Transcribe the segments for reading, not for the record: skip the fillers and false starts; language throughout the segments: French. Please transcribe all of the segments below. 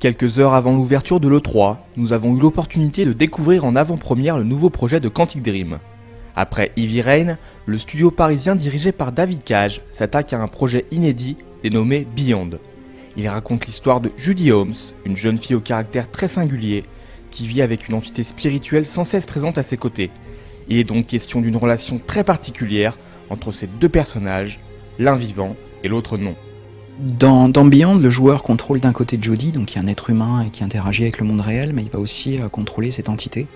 Quelques heures avant l'ouverture de l'E3, nous avons eu l'opportunité de découvrir en avant-première le nouveau projet de Quantic Dream. Après Heavy Rain, le studio parisien dirigé par David Cage s'attaque à un projet inédit dénommé Beyond. Il raconte l'histoire de Judy Holmes, une jeune fille au caractère très singulier, qui vit avec une entité spirituelle sans cesse présente à ses côtés. Il est donc question d'une relation très particulière entre ces deux personnages, l'un vivant et l'autre non. Dans Beyond, le joueur contrôle d'un côté Jodie, donc qui est un être humain et qui interagit avec le monde réel, mais il va aussi contrôler cette entité,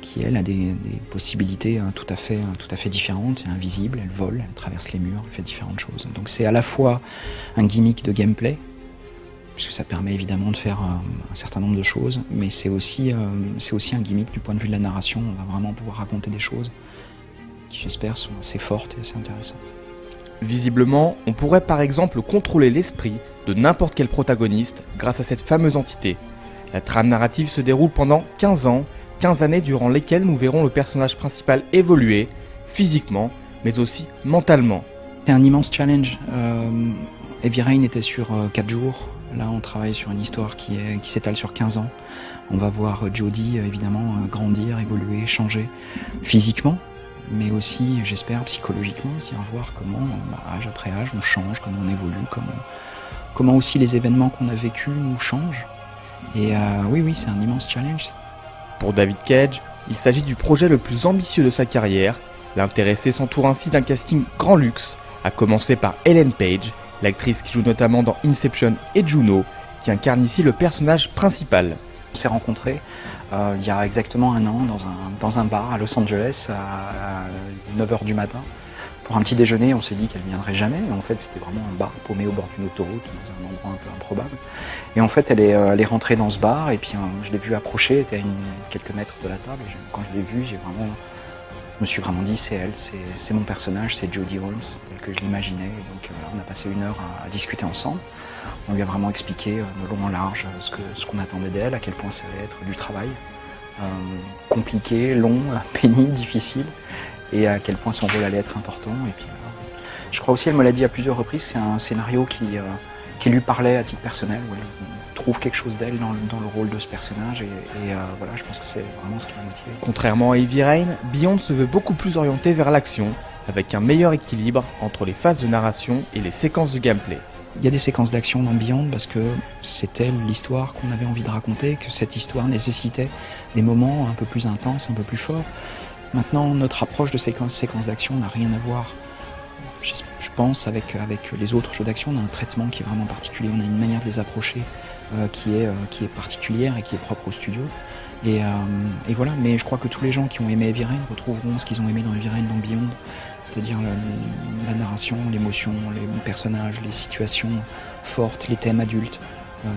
qui elle a des possibilités tout à fait différentes, elle est invisible, elle vole, elle traverse les murs, elle fait différentes choses. Donc c'est à la fois un gimmick de gameplay, puisque ça permet évidemment de faire un certain nombre de choses, mais c'est aussi un gimmick du point de vue de la narration, on va vraiment pouvoir raconter des choses qui j'espère sont assez fortes et assez intéressantes. Visiblement, on pourrait par exemple contrôler l'esprit de n'importe quel protagoniste grâce à cette fameuse entité. La trame narrative se déroule pendant 15 ans, 15 années durant lesquelles nous verrons le personnage principal évoluer, physiquement, mais aussi mentalement. C'est un immense challenge. Heavy Rain était sur 4 jours, là on travaille sur une histoire qui s'étale sur 15 ans. On va voir Jodie évidemment grandir, évoluer, changer physiquement, mais aussi, j'espère, psychologiquement, c'est-à-dire voir comment, âge après âge, on change, comment on évolue, comment aussi les événements qu'on a vécus nous changent. Et oui, c'est un immense challenge. Pour David Cage, il s'agit du projet le plus ambitieux de sa carrière. L'intéressé s'entoure ainsi d'un casting grand luxe, à commencer par Ellen Page, l'actrice qui joue notamment dans Inception et Juno, qui incarne ici le personnage principal. On s'est rencontrés il y a exactement un an dans un bar à Los Angeles à 9h du matin. Pour un petit déjeuner, on s'est dit qu'elle ne viendrait jamais, mais en fait c'était vraiment un bar paumé au bord d'une autoroute, dans un endroit un peu improbable. Et en fait elle est rentrée dans ce bar et puis je l'ai vue approcher, elle était à quelques mètres de la table. Et quand je l'ai vue, je me suis vraiment dit c'est elle, c'est mon personnage, c'est Jodie Holmes, tel que je l'imaginais. Donc on a passé 1 heure à discuter ensemble. On lui a vraiment expliqué de long en large ce qu'on attendait d'elle, à quel point ça allait être du travail compliqué, long, pénible, difficile, et à quel point son rôle allait être important. Et puis, je crois aussi, elle me l'a dit à plusieurs reprises, c'est un scénario qui lui parlait à titre personnel, où elle trouve quelque chose d'elle dans le rôle de ce personnage, et voilà, je pense que c'est vraiment ce qui m'a motivé. Contrairement à Heavy Rain, Beyond se veut beaucoup plus orienté vers l'action, avec un meilleur équilibre entre les phases de narration et les séquences de gameplay. Il y a des séquences d'action dans Beyond parce que c'était l'histoire qu'on avait envie de raconter, que cette histoire nécessitait des moments un peu plus intenses, un peu plus forts. Maintenant, notre approche de séquences d'action n'a rien à voir, je pense, avec les autres jeux d'action. On a un traitement qui est vraiment particulier, on a une manière de les approcher qui est particulière et qui est propre au studio. Et voilà, mais je crois que tous les gens qui ont aimé Heavy Rain retrouveront ce qu'ils ont aimé dans Heavy Rain, dans Beyond, c'est-à-dire la narration, l'émotion, les personnages, les situations fortes, les thèmes adultes,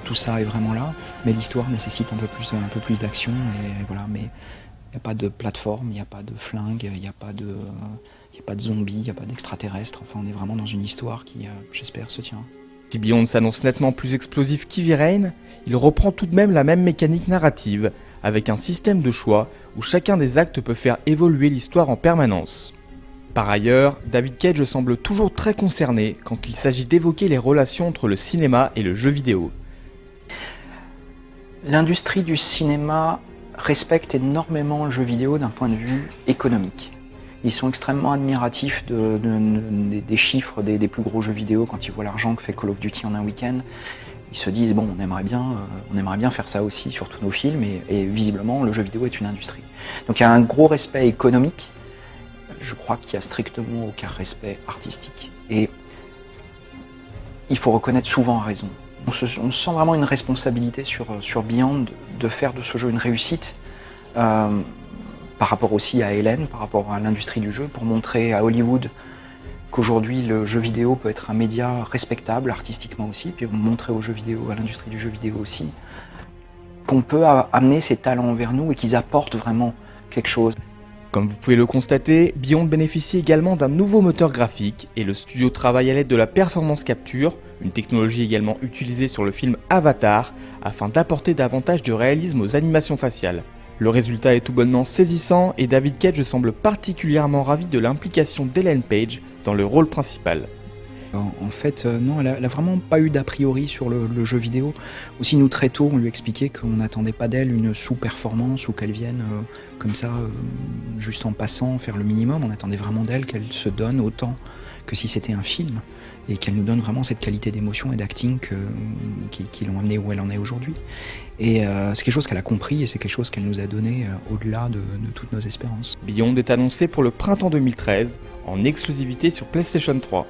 tout ça est vraiment là, mais l'histoire nécessite un peu plus d'action, et voilà, mais il n'y a pas de plateforme, il n'y a pas de flingue, il n'y a pas de zombies, il n'y a pas d'extraterrestres, enfin on est vraiment dans une histoire qui, j'espère, se tient. Si Beyond s'annonce nettement plus explosif qu'Heavy Rain, il reprend tout de même la même mécanique narrative, avec un système de choix où chacun des actes peut faire évoluer l'histoire en permanence. Par ailleurs, David Cage semble toujours très concerné quand il s'agit d'évoquer les relations entre le cinéma et le jeu vidéo. L'industrie du cinéma respecte énormément le jeu vidéo d'un point de vue économique. Ils sont extrêmement admiratifs des chiffres des plus gros jeux vidéo quand ils voient l'argent que fait Call of Duty en un week-end. Ils se disent, bon, on aimerait bien faire ça aussi sur tous nos films, et visiblement, le jeu vidéo est une industrie. Donc il y a un gros respect économique, je crois qu'il n'y a strictement aucun respect artistique. Et il faut reconnaître souvent raison. On sent vraiment une responsabilité sur Beyond de faire de ce jeu une réussite, par rapport aussi à Hélène, par rapport à l'industrie du jeu, pour montrer à Hollywood qu'aujourd'hui le jeu vidéo peut être un média respectable artistiquement aussi, puis montrer aux jeux vidéo, à l'industrie du jeu vidéo aussi, qu'on peut amener ces talents vers nous et qu'ils apportent vraiment quelque chose. Comme vous pouvez le constater, Beyond bénéficie également d'un nouveau moteur graphique et le studio travaille à l'aide de la performance capture, une technologie également utilisée sur le film Avatar, afin d'apporter davantage de réalisme aux animations faciales. Le résultat est tout bonnement saisissant et David Cage semble particulièrement ravi de l'implication d'Ellen Page dans le rôle principal. En fait, non, elle a vraiment pas eu d'a priori sur le jeu vidéo. Aussi, nous, très tôt, on lui expliquait qu'on n'attendait pas d'elle une sous-performance ou qu'elle vienne comme ça, juste en passant, faire le minimum. On attendait vraiment d'elle qu'elle se donne autant que si c'était un film et qu'elle nous donne vraiment cette qualité d'émotion et d'acting qui l'ont amenée où elle en est aujourd'hui. Et c'est quelque chose qu'elle a compris et c'est quelque chose qu'elle nous a donné au-delà de toutes nos espérances. Beyond est annoncé pour le printemps 2013 en exclusivité sur PlayStation 3.